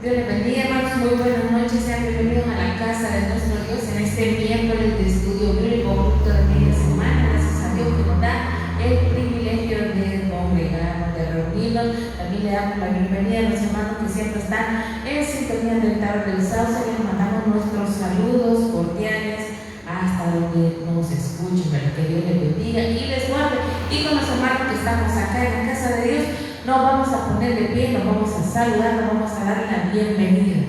Dios les bendiga, hermanos, muy buenas noches, sean bienvenidos a la casa de nuestro Dios en este miércoles de estudio bíblico, fruto de media semana. Gracias a Dios que nos da el privilegio de congregarnos, de reunirnos. También le damos la bienvenida a los hermanos que siempre están en sintonía del Tarro del Sauce. Les mandamos nuestros saludos cordiales hasta donde nos escuchen, para que Dios les bendiga y les guarde. Y con los hermanos que estamos acá en la casa de Dios, nos vamos a poner de pie, nos vamos a saludar, nos vamos a dar la bienvenida.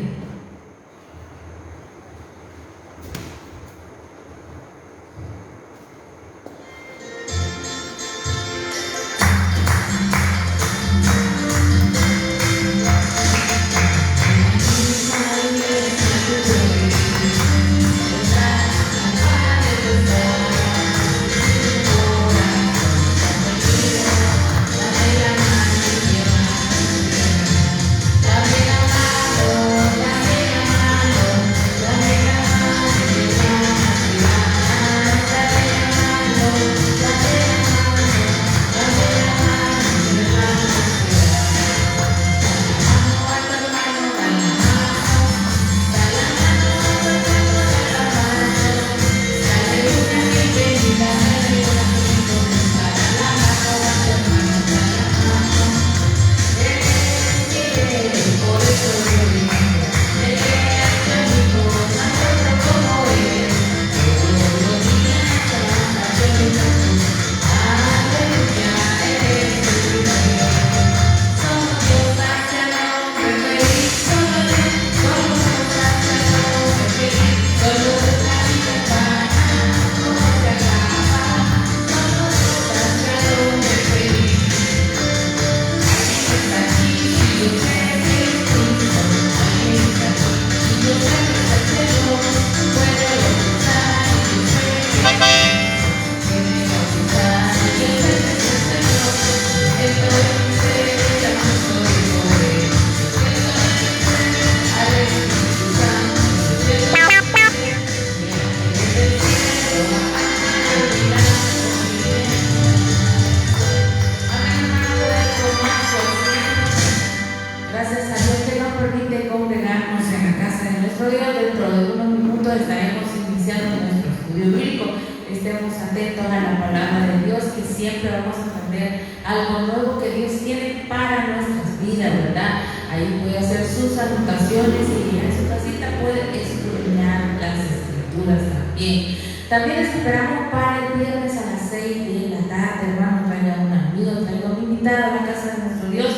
También les esperamos para el viernes a las 6 de la tarde, hermanos. Traiga un amigo, traiga un invitado a la casa de nuestro Dios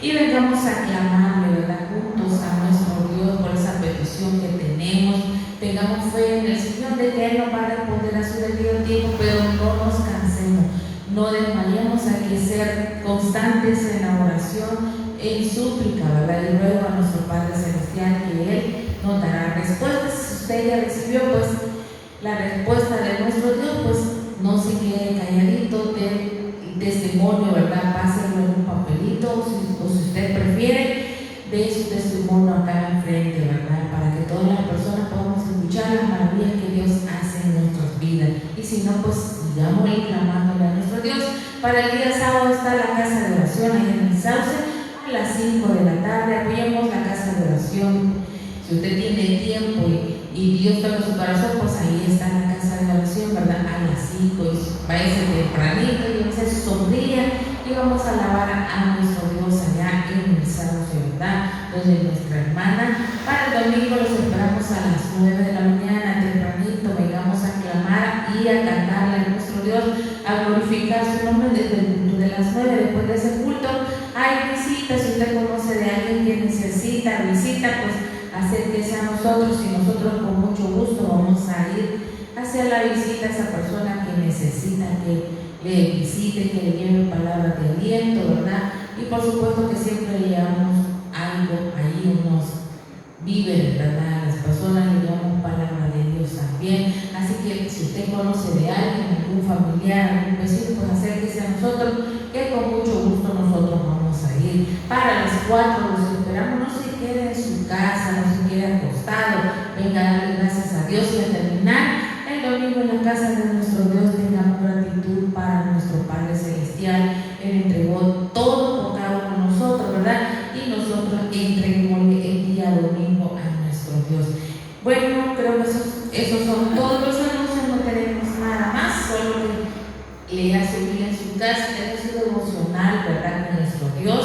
y vengamos a clamarle, ¿verdad? Juntos a nuestro Dios por esa petición que tenemos. Tengamos fe en el Señor de que Él nos va a responder a su debido tiempo, pero no nos cansemos, no desmayemos. Hay que ser constantes en la oración, en súplica, ¿verdad? Y ruego a nuestro Padre Celestial que Él nos dará respuestas. Si usted ya recibió, pues, la respuesta de nuestro Dios, pues no se quede calladito, de testimonio, ¿verdad? Pásenlo en un papelito, o si usted prefiere, de su testimonio acá enfrente, ¿verdad? Para que todas las personas podamos escuchar las maravillas que Dios hace en nuestras vidas. Y si no, pues sigamos clamándole a nuestro Dios. Para el día sábado está la casa de oración ahí en el Sauce a las 5 de la tarde. Apoyemos la casa de oración. Si usted tiene tiempo y Dios toca su corazón, pues ahí está la casa de oración, ¿verdad? A las 5, váyase tempranito y se sonría y vamos a alabar a nuestro Dios allá en el Sauce, ¿verdad? Donde nuestra hermana. Para el domingo los esperamos a las 9 de la mañana, tempranito, vengamos a clamar y a cantarle a nuestro Dios, a glorificar su nombre desde las 9, después de ese culto. Hay visitas, si usted conoce de alguien que necesita visita, pues acérquese a nosotros y nosotros con mucho gusto vamos a ir a hacer la visita a esa persona que necesita que le visite, que le lleve palabras de aliento, ¿verdad? Y por supuesto que siempre le llevamos algo ahí, unos víveres, ¿verdad? A las personas le llevamos palabra de Dios también. Así que si usted conoce de alguien, algún familiar, algún vecino, pues acérquese a nosotros, que con mucho gusto nosotros vamos a ir. Para las 4 los esperamos, no se quede en su casa, no se quede acostado, venga a darle gracias a Dios y a terminar el domingo en la casa de nuestro Dios tengamos gratitud para nuestro Padre Celestial. Él entregó todo por cada uno de nosotros, ¿verdad? Y nosotros entreguémosle el día Dios. Bueno, creo que esos son todos los anuncios, no tenemos nada más, solo que lea su Biblia en su casa, tenga su devocional, ¿verdad?, con nuestro Dios,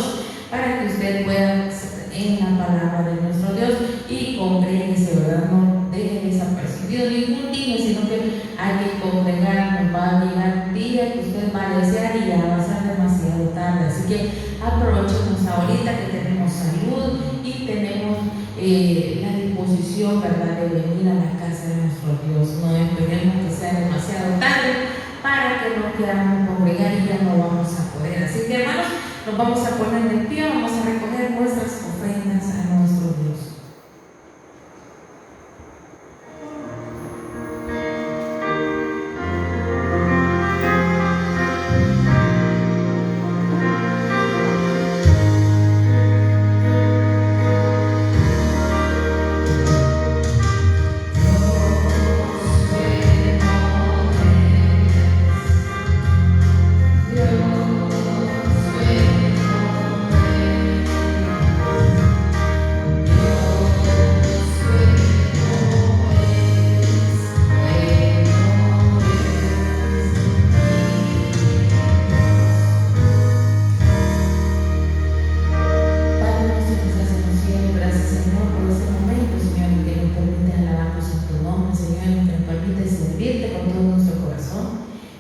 para que usted pueda en la palabra de nuestro Dios y congréguese, ¿verdad? No deje desapercibido ningún día, sino que hay que congregarnos. Va a llegar un día que usted va a desear y ya va a ser demasiado tarde, así que aprovechemos ahorita que tenemos salud y tenemos la disposición, ¿verdad?, de venir a la casa de nuestro Dios. No esperemos que sea demasiado tarde para que no queramos congregar y ya no vamos a poder. Así que, hermanos, nos vamos a poner de pie, vamos a recoger nuestras ofrendas a nuestro Dios.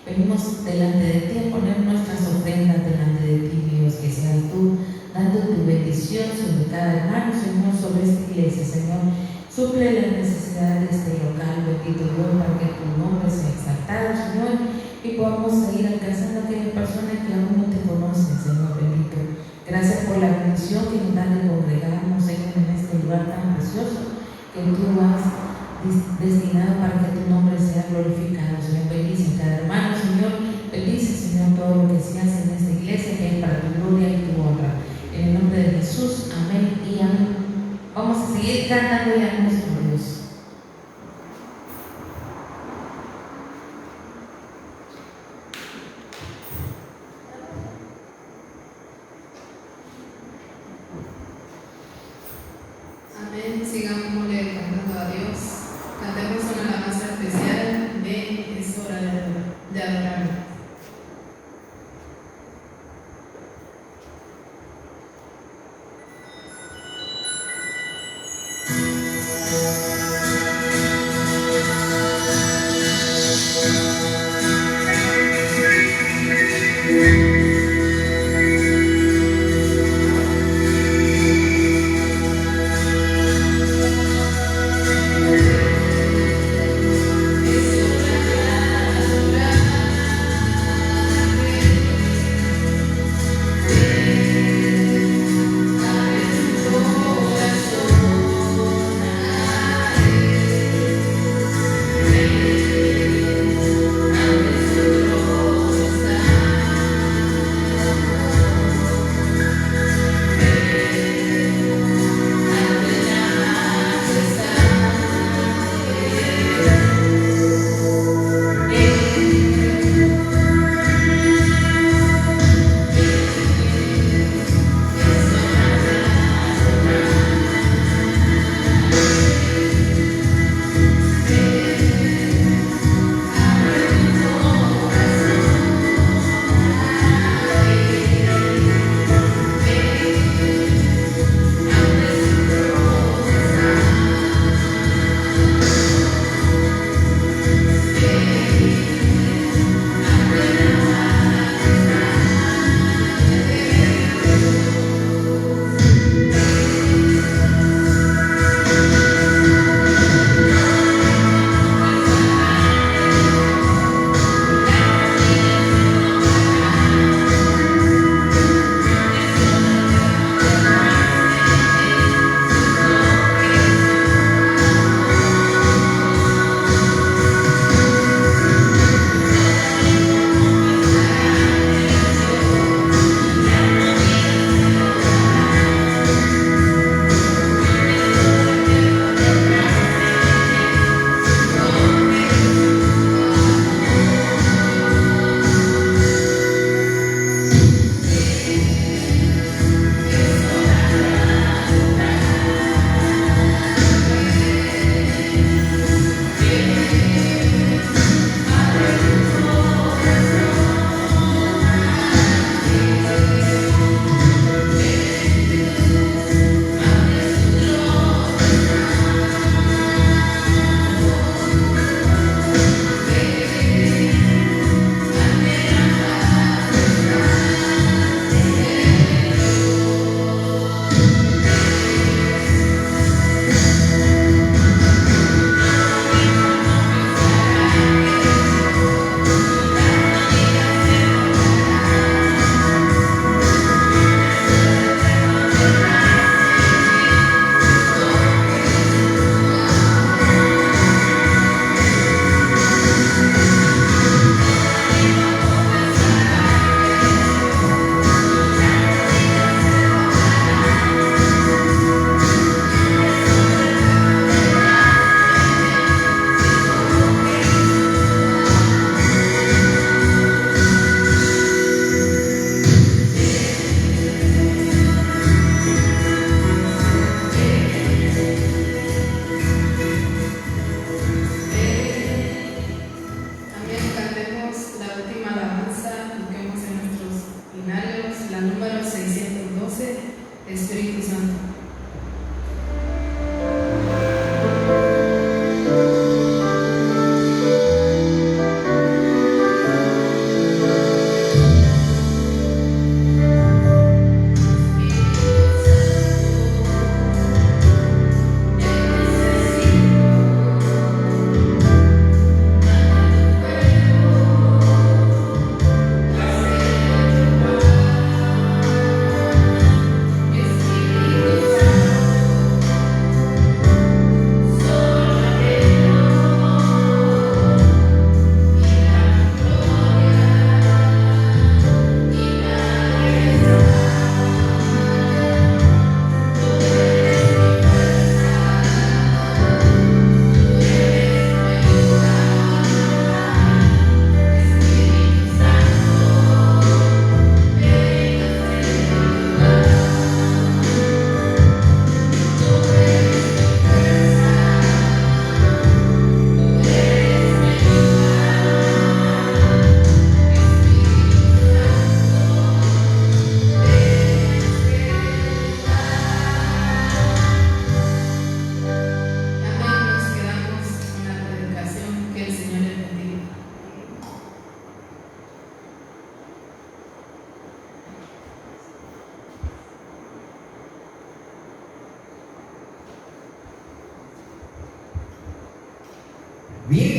Venimos delante de ti a poner nuestras ofrendas delante de ti, Dios, que seas tú dando tu bendición sobre cada hermano, Señor, sobre esta iglesia, Señor. Suple las necesidades de este local, bendito Dios, para que tu nombre sea exaltado, Señor, y podamos seguir alcanzando a aquellas personas que aún no te conocen, Señor bendito. Gracias por la bendición que nos dan de congregarnos, Señor, en este lugar tan precioso que tú has destinado para que tu nombre sea glorificado, Señor. Bendice a cada hermano, Señor. Bendice, Señor, todo lo que se hace en esta iglesia, que es para tu gloria y tu honra. En el nombre de Jesús, amén y amén. Vamos a seguir cantándole a nuestro Dios. Amén. Sigámosle cantando a Dios. Cantemos una alabanza especial de Es hora de adorar. Es hora de adorar.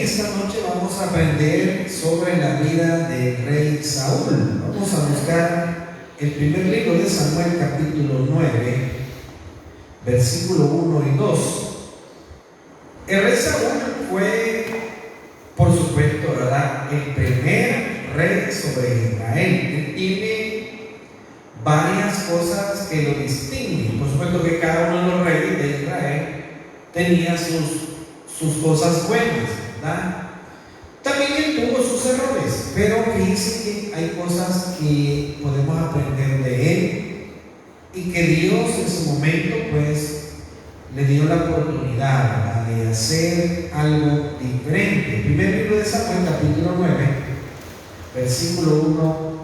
esta noche vamos a aprender sobre la vida del rey Saúl. Vamos a buscar el primer libro de Samuel, capítulo 9, versículo 1 y 2. El rey Saúl fue, por supuesto, ¿verdad?, el primer rey sobre Israel. Él tiene varias cosas que lo distinguen. Por supuesto que cada uno de los reyes de Israel tenía sus cosas buenas, ¿verdad? También él tuvo sus errores, pero fíjense que hay cosas que podemos aprender de él y que Dios en su momento pues le dio la oportunidad, ¿verdad?, de hacer algo diferente. El primer libro de Samuel, capítulo 9, versículo 1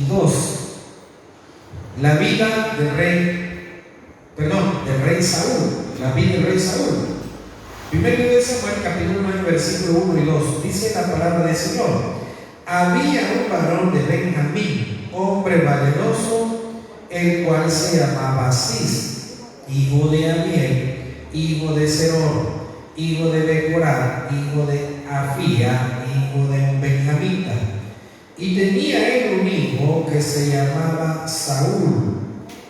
y 2. La vida del rey Saúl. La vida del rey Saúl. Primer libro de Samuel, capítulo 9, versículo 1 y 2. Dice la palabra del Señor: había un varón de Benjamín, hombre valeroso, el cual se llamaba Cis, hijo de Amiel, hijo de Seror, hijo de Becorat, hijo de Afía, hijo de un benjamita. Y tenía él un hijo que se llamaba Saúl,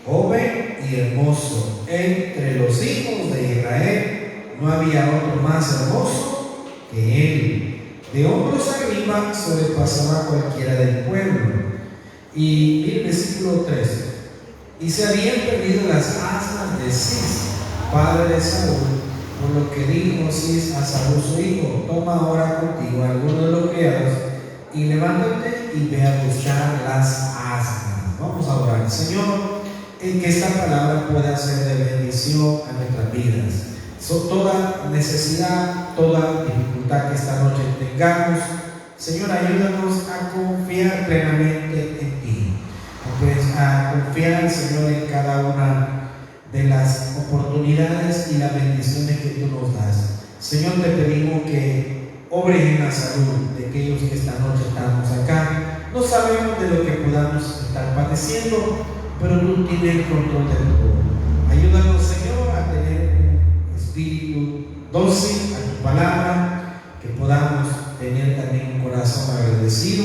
joven y hermoso. Entre los hijos de Israel no había otro más hermoso que él. De hombros arriba sobrepasaba cualquiera del pueblo. Y mire el versículo 3. Y se habían perdido las asnas de Cis, padre de Saúl, por lo que dijo Cis a Saúl su hijo: toma ahora contigo a alguno de los criados y levántate y ve a buscar las asnas. Vamos a orar. Señor, en que esta palabra pueda ser de bendición a nuestras vidas. Toda necesidad, toda dificultad que esta noche tengamos, Señor, ayúdanos a confiar plenamente en ti. Pues a confiar, Señor, en cada una de las oportunidades y las bendiciones que tú nos das. Señor, te pedimos que obres en la salud de aquellos que esta noche estamos acá. No sabemos de lo que podamos estar padeciendo, pero tú tienes el control de todo. Ayúdanos, Señor, a tener un espíritu dócil a tu palabra, que podamos tener también un corazón agradecido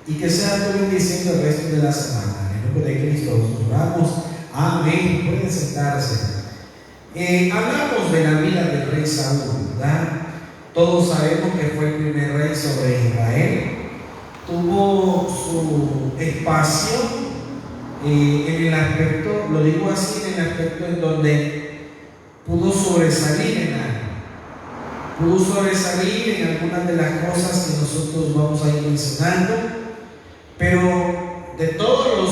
y que sea tu bendición el resto de la semana. En el nombre de Cristo nos oramos. Amén. Pueden sentarse. Hablamos de la vida del rey Saúl, ¿verdad? Todos sabemos que fue el primer rey sobre Israel. Tuvo su espacio en el aspecto, lo digo así, en el aspecto en donde pudo sobresalir en algo. Pudo sobresalir en algunas de las cosas que nosotros vamos a ir mencionando. Pero de todos los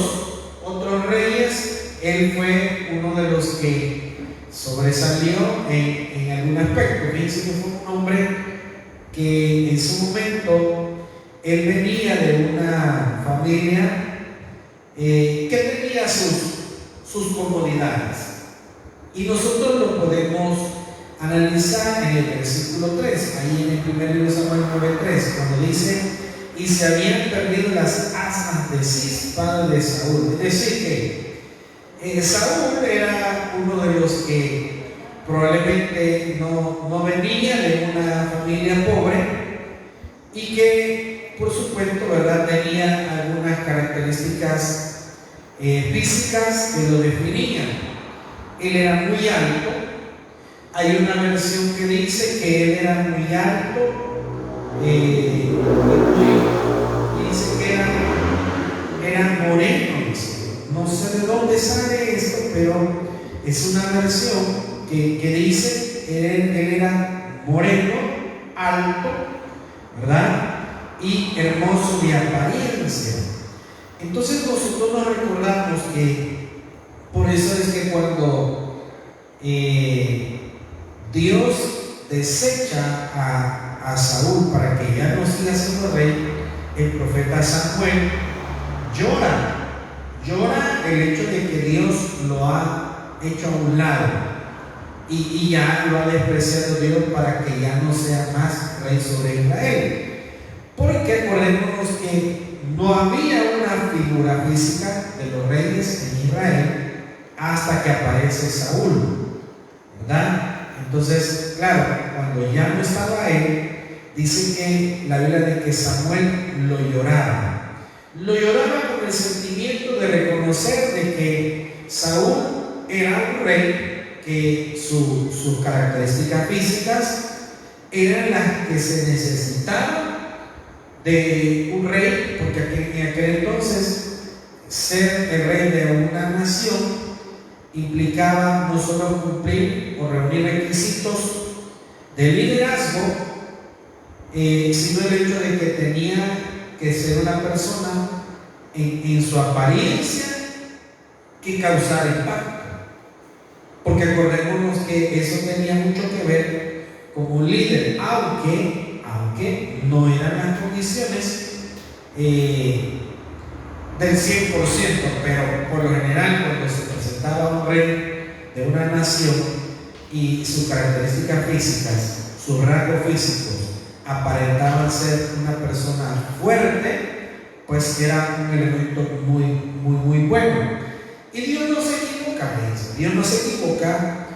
otros reyes, él fue uno de los que sobresalió en algún aspecto. Fíjense que fue un hombre que en su momento él venía de una familia que tenía sus comodidades. Y nosotros lo podemos analizar en el versículo 3, ahí en el primer libro de Samuel 9:3, cuando dice: y se habían perdido las asnas de Cis, padre de Saúl. Es decir, que Saúl era uno de los que probablemente no venía de una familia pobre y que, por supuesto, ¿verdad?, tenía algunas características físicas que lo definían. Él era muy alto. Hay una versión que dice que él era muy alto. Dice que era moreno. No sé de dónde sale esto, pero es una versión que dice que él era moreno, alto, ¿verdad?, y hermoso de apariencia. Entonces nosotros nos recordamos que por eso es que cuando Dios desecha a Saúl para que ya no siga siendo rey, el profeta Samuel llora el hecho de que Dios lo ha hecho a un lado y ya lo ha despreciado Dios para que ya no sea más rey sobre Israel. Porque acordémonos que no había una figura física de los reyes en Israel hasta que aparece Saúl, ¿verdad? Entonces, claro, cuando ya no estaba él, dice que la Biblia de que Samuel lo lloraba. Lo lloraba con el sentimiento de reconocer de que Saúl era un rey, que sus características físicas eran las que se necesitaban de un rey, porque en aquel entonces ser el rey de una nación implicaba no solo cumplir o reunir requisitos de liderazgo, sino el hecho de que tenía que ser una persona en su apariencia que causara impacto. Porque acordémonos que eso tenía mucho que ver con un líder, aunque no eran las condiciones del 100%, pero por lo general cuando se presentaba un rey de una nación y sus características físicas, sus rasgos físicos aparentaban ser una persona fuerte, pues era un elemento muy bueno. Y Dios no se equivoca en eso, Dios no se equivoca,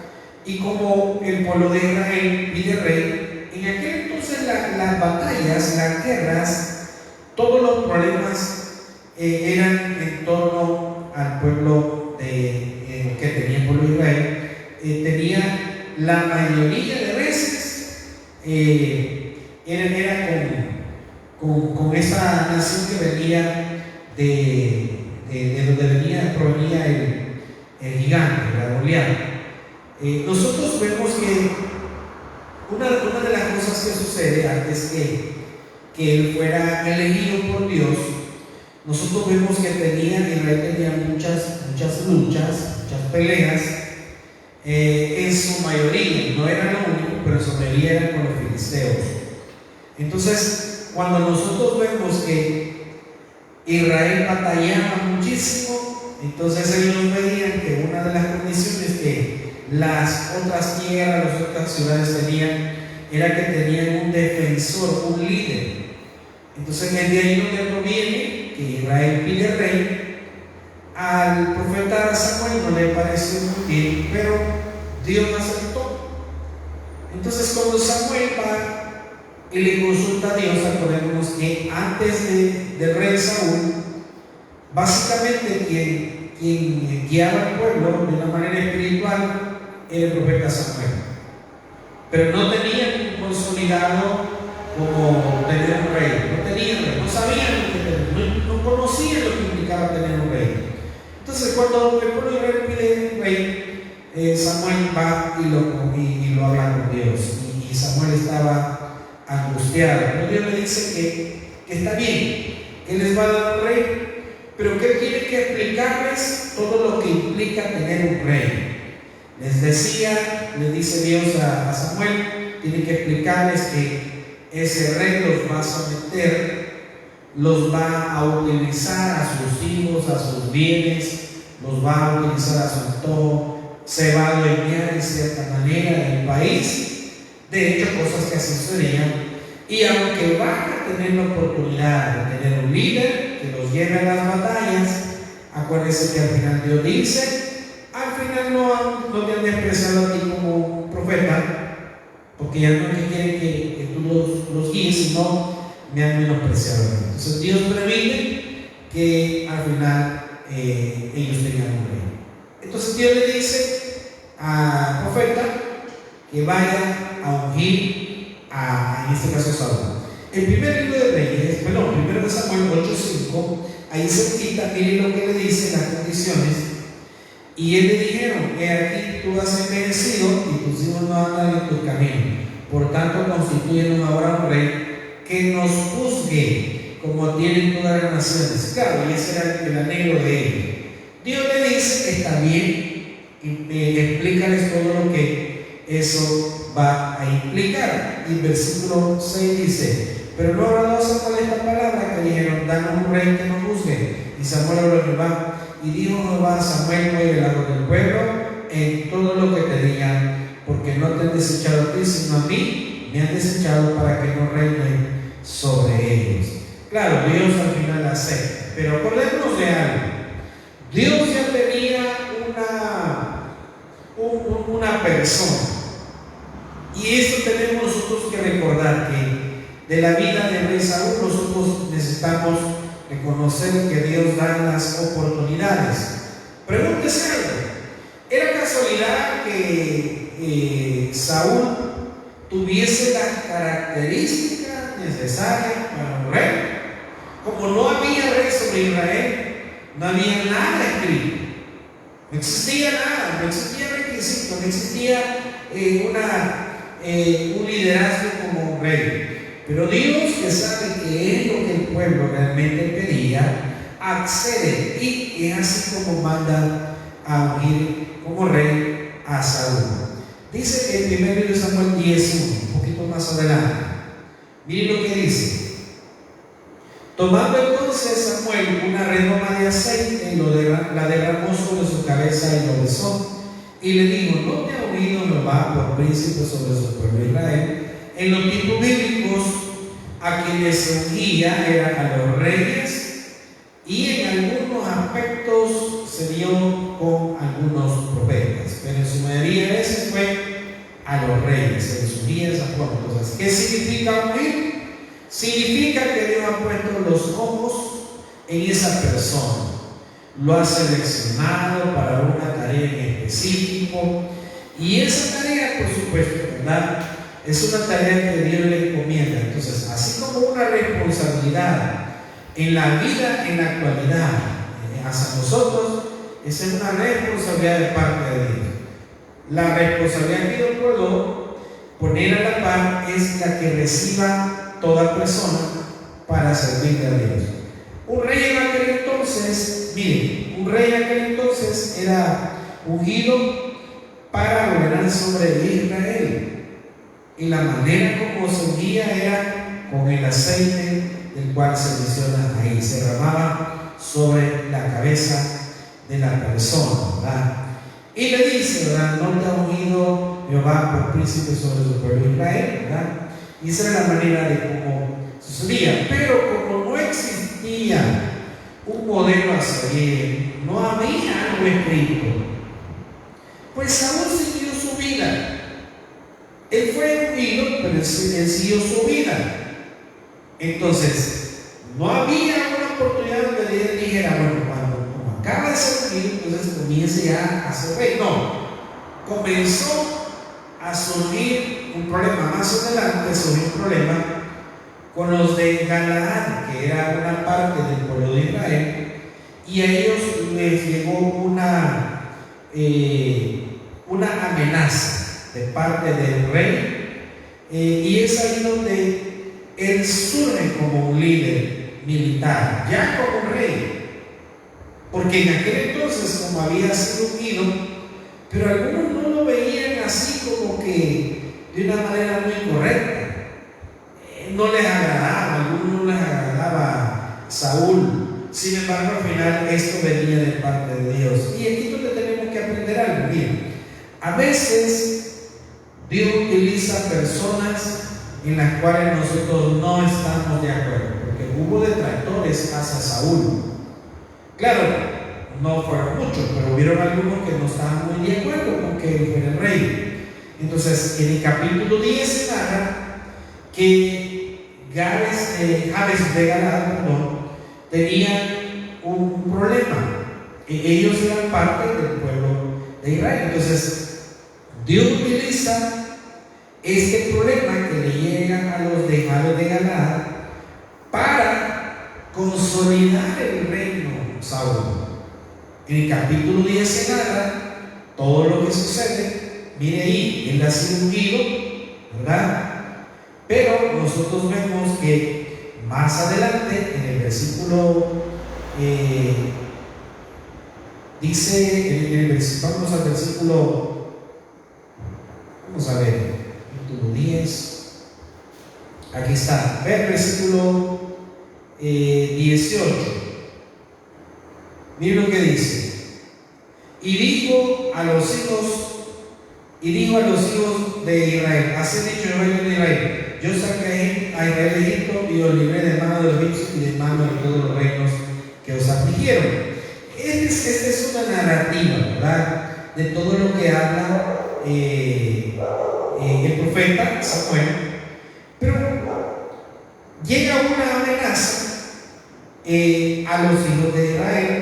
y como el pueblo de Israel pide rey, en aquel entonces las batallas, las guerras, todos los problemas eran en torno al pueblo que tenía el pueblo de Israel. Tenía la mayoría de veces era con esa nación que venía de donde provenía el gigante, la Goliat. Nosotros vemos que una de las cosas que sucede antes que él fuera elegido por Dios, nosotros vemos que Israel tenía muchas luchas, muchas peleas, en su mayoría, no era lo único, pero en su mayoría eran con los filisteos. Entonces, cuando nosotros vemos que Israel batallaba muchísimo, entonces ellos veían que una de las condiciones que las otras tierras, las otras ciudades tenían, era que tenían un defensor, un líder. Entonces, es de ahí donde proviene que Israel pide rey. Al profeta Samuel no le pareció muy bien, pero Dios aceptó. Entonces, cuando Samuel va y le consulta a Dios, acordémonos que antes del rey Saúl, básicamente quien guiaba al pueblo de una manera espiritual era el profeta Samuel, pero no tenían consolidado como tener un rey, no sabían, no conocían lo que implicaba tener un rey. Entonces, cuando el pueblo de Israel pide un rey, Samuel va y lo habla con Dios, y Samuel estaba angustiado. Pero Dios le dice que está bien, que Él les va a dar un rey, pero que Él tiene que explicarles todo lo que implica tener un rey. Les dice Dios a Samuel, tiene que explicarles que ese rey los va a someter, los va a utilizar a sus hijos, a sus bienes, los va a utilizar a su antojo, se va a adueñar en cierta manera del país. De hecho, cosas que así sucedían. Y aunque van a tener la oportunidad de tener un líder que los lleve a las batallas, acuérdense que al final Dios dice: al final no te han despreciado a ti como profeta, porque ya no quieren que tú los guíes, sino me han menospreciado. Entonces Dios previne que al final ellos tenían un rey. Entonces Dios le dice al profeta que vaya a ungir en este caso Saúl. El primer libro de Reyes, primero de Samuel 8:5, ahí cerquita, miren lo que le dice, las condiciones. Y él le dijeron: he aquí, tú has envejecido y tus hijos no andan en tu camino. Por tanto, constituyenos ahora un rey que nos juzgue como tienen todas las naciones. Claro, y ese era el anhelo de él. Dios le dice: está bien, y explícales todo lo que eso va a implicar. Y versículo 6 dice: pero no agradó a Samuel esta palabra, que dijeron: danos un rey que nos juzgue. Y Samuel habló a Jehová, y dijo Jehová a Samuel: mueve el lado del pueblo en todo lo que te digan, porque no te han desechado a ti, sino a mí me han desechado, para que no reine sobre ellos. Claro, Dios al final acepta, pero acordémonos de algo. Dios ya tenía una persona Y esto tenemos nosotros que recordar, que de la vida de rey Saúl nosotros necesitamos reconocer que Dios da las oportunidades. Pregúntese algo: ¿era casualidad que Saúl tuviese las características necesarias para un rey? Como no había rey sobre Israel, no había nada escrito, no existía nada, no existía requisito, no existía un liderazgo como un rey. Pero Dios, que sabe que es lo que el pueblo realmente pedía, accede, y es así como manda a ungir como rey a Saúl. Dice que en 1 Samuel 10:1, un poquito más adelante, miren lo que dice: tomando entonces Samuel una redoma de aceite, la derramó sobre su cabeza y lo besó, y le dijo: ¿no te ha oído Jehová por príncipe sobre su pueblo Israel? En los tiempos bíblicos, a quienes se ungía eran a los reyes, y en algunos aspectos se dio con algunos profetas, pero en su mayoría de veces fue a los reyes, se les ungía esa forma. Entonces, ¿qué significa ungir? Significa que Dios ha puesto los ojos en esa persona, lo ha seleccionado para una tarea en específico, y esa tarea, por supuesto, ¿verdad?, es una tarea que Dios le encomienda. Entonces, así como una responsabilidad en la vida en la actualidad hacia nosotros, esa es una responsabilidad de parte de Dios. La responsabilidad que yo puedo poner a la par es la que reciba toda persona para servirle a Dios. Un rey en aquel entonces, miren, un rey en aquel entonces era ungido para gobernar sobre Israel, y la manera como se ungía era con el aceite del cual se menciona ahí, se derramaba sobre la cabeza de la persona, ¿verdad? Y le dice, ¿verdad?, no te ha ungido Jehová por príncipe sobre su pueblo Israel, ¿verdad? Y esa era la manera de cómo sucedía. Pero como no existía un modelo a seguir, no había algo escrito, pues Saúl siguió su vida. Él fue ungido, pero él siguió su vida. Entonces, no había una oportunidad donde él dijera, bueno, como acaba de ser ungido, entonces comience ya a ser rey. No, comenzó a surgir un problema. Más adelante surgió un problema con los de Galaad, que era una parte del pueblo de Israel, y a ellos les llegó una amenaza de parte del rey, y es ahí donde él surge como un líder militar, ya como un rey, porque en aquel entonces, como había sido ungido, pero algunos no lo veían así como que de una manera muy correcta, no les agradaba, a algunos no les agradaba Saúl. Sin embargo, al final esto venía de parte de Dios, y aquí es donde tenemos que aprender algo. Bien, a veces Dios utiliza personas en las cuales nosotros no estamos de acuerdo, porque hubo detractores hacia Saúl. Claro, no fueron muchos, pero hubieron algunos que no estaban muy de acuerdo con que él fuera el rey. Entonces, en el capítulo 10 se narra que Jabes de Galaad, tenían un problema. Ellos eran parte del pueblo de Israel. Entonces, Dios utiliza este problema que le llega a los de Jabes de Galaad para consolidar el reino Saúl. En el capítulo 10 se narra todo lo que sucede. Mire ahí, él ha sido ungido, ¿verdad? Pero nosotros vemos que más adelante, en el versículo, vamos al versículo, vamos a ver, capítulo 10, aquí está, ve el versículo 18, miren lo que dice: y dijo a los hijos de Israel, así ha dicho el rey de Israel, yo saqué a Israel de Egipto y os libré de mano de los egipcios y de mano de todos los reinos que os afligieron. Esta es una narrativa, ¿verdad?, de todo lo que habla el profeta Samuel, pero llega una amenaza a los hijos de Israel.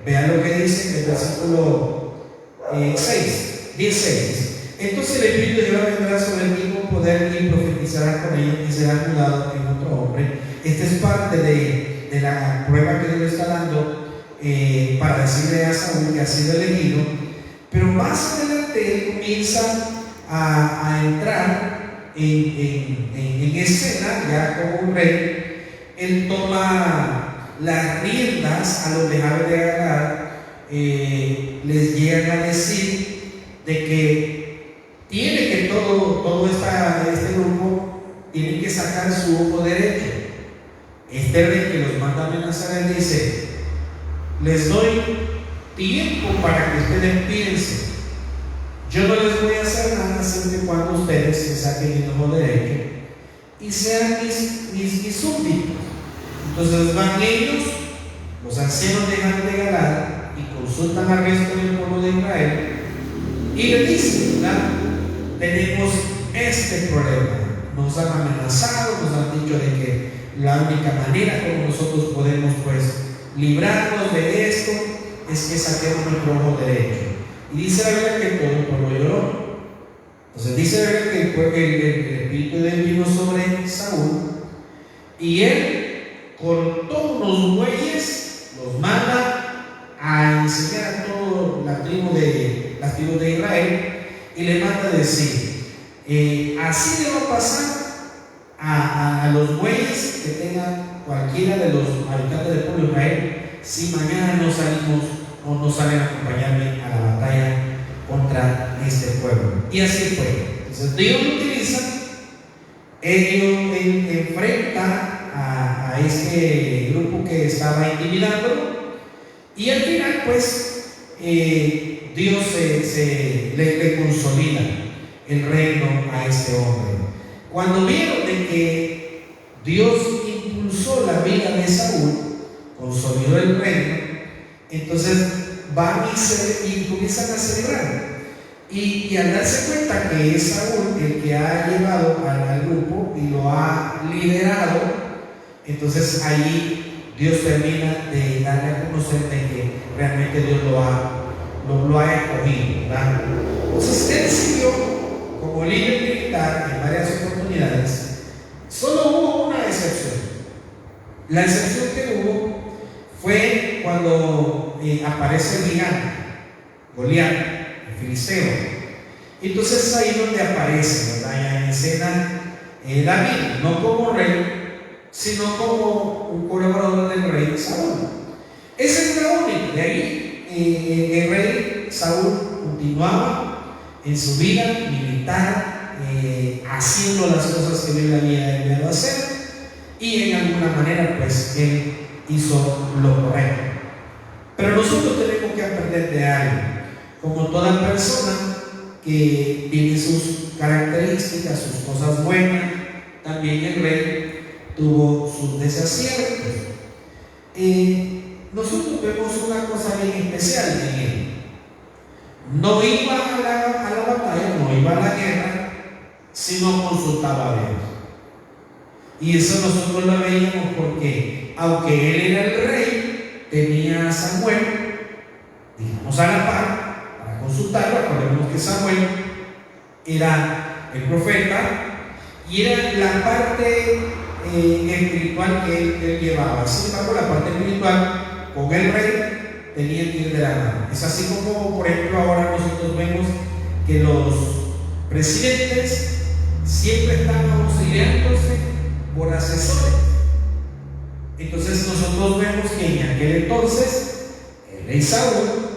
Vean lo que dice en el versículo 16. Entonces el Espíritu de Jehová vendrá sobre ti con poder y profetizará con ellos y será mudado en otro hombre. Esta es parte de la prueba que Dios está dando para decirle a Saúl que ha sido elegido. Pero más adelante él comienza a entrar en escena ya como un rey. Él toma las riendas a los de Jabes de Galaad. Les llegan a decir de que tiene que todo este grupo tiene que sacar su ojo derecho. Este rey que los manda a amenazar, él dice: les doy tiempo para que ustedes piensen. Yo no les voy a hacer nada siempre y cuando ustedes se saquen el ojo derecho y sean mis súbditos. Entonces van ellos, los ancianos de Jabes de Galaad, y consultan al resto del pueblo de Israel y le dicen, ¿verdad? Tenemos este problema. Nos han amenazado, nos han dicho de que la única manera como nosotros podemos librarnos de esto es que saquemos nuestro ojo derecho. Y dice la Biblia que todo el pueblo lloró. Entonces dice la Biblia que el Espíritu de Dios vino sobre Saúl y él con todos los bueyes los manda a enseñar a todas las tribus de Israel y le manda a decir: así le va a pasar a los bueyes que tengan cualquiera de los habitantes del pueblo de Israel si mañana no salimos o no salen a acompañarme a la batalla contra este pueblo. Y así fue. Entonces Dios lo utiliza, él enfrenta a este grupo que estaba intimidándolo y al final Dios le consolida el reino a este hombre. Cuando vieron de que Dios impulsó la vida de Saúl, consolidó el reino, entonces van y comienzan a celebrar. Y al darse cuenta que es Saúl el que ha llevado al grupo y lo ha liderado, entonces ahí Dios termina de darle a conocer de que realmente Dios lo ha escogido, ¿verdad? Entonces él siguió como líder militar en varias oportunidades. Solo hubo una excepción. La excepción que hubo fue cuando aparece el gigante, Goliat, el filisteo. Entonces ahí donde aparece, ¿verdad? Ya en escena David, no como rey, sino como un colaborador del rey Saúl. Esa es la única. De ahí el rey Saúl continuaba en su vida militar, haciendo las cosas que Dios le había enviado a hacer, y en alguna manera él hizo lo correcto. Pero nosotros tenemos que aprender de algo. Como toda persona que tiene sus características, sus cosas buenas, también el rey tuvo sus desaciertos. Nosotros vemos una cosa bien especial en él. No iba a la batalla, no iba a la guerra, sino consultaba a Dios. Y eso nosotros lo veíamos porque, aunque él era el rey, tenía a Samuel, digamos, a la par para consultarlo. Recordemos que Samuel era el profeta y era la parte espiritual que él llevaba. Sin embargo, la parte espiritual con el rey tenía que ir de la mano. Es así como, por ejemplo, ahora nosotros vemos que los presidentes siempre están auxiliándose por asesores. Entonces nosotros vemos que en aquel entonces el rey Saúl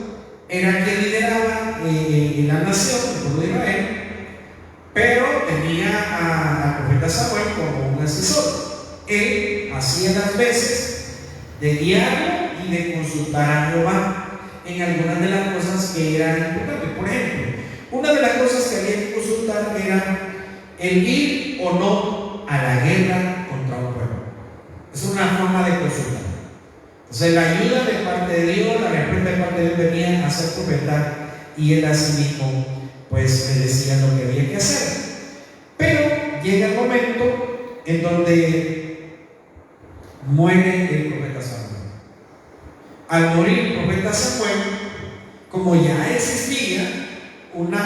era quien lideraba la nación, el pueblo de Israel, pero tenía al profeta Samuel como un asesor. Él hacía las veces de guiarlo y de consultar a Jehová en algunas de las cosas que eran importantes. Por ejemplo, una de las cosas que había que consultar era el ir o no a la guerra contra un pueblo. Es una forma de consultar. Entonces la ayuda de parte de Dios, la respuesta de parte de Dios venía a ser profeta, y él a sí mismo le decía lo que había que hacer. llega el momento en donde muere el profeta Samuel. Al morir el profeta Samuel, como ya existía una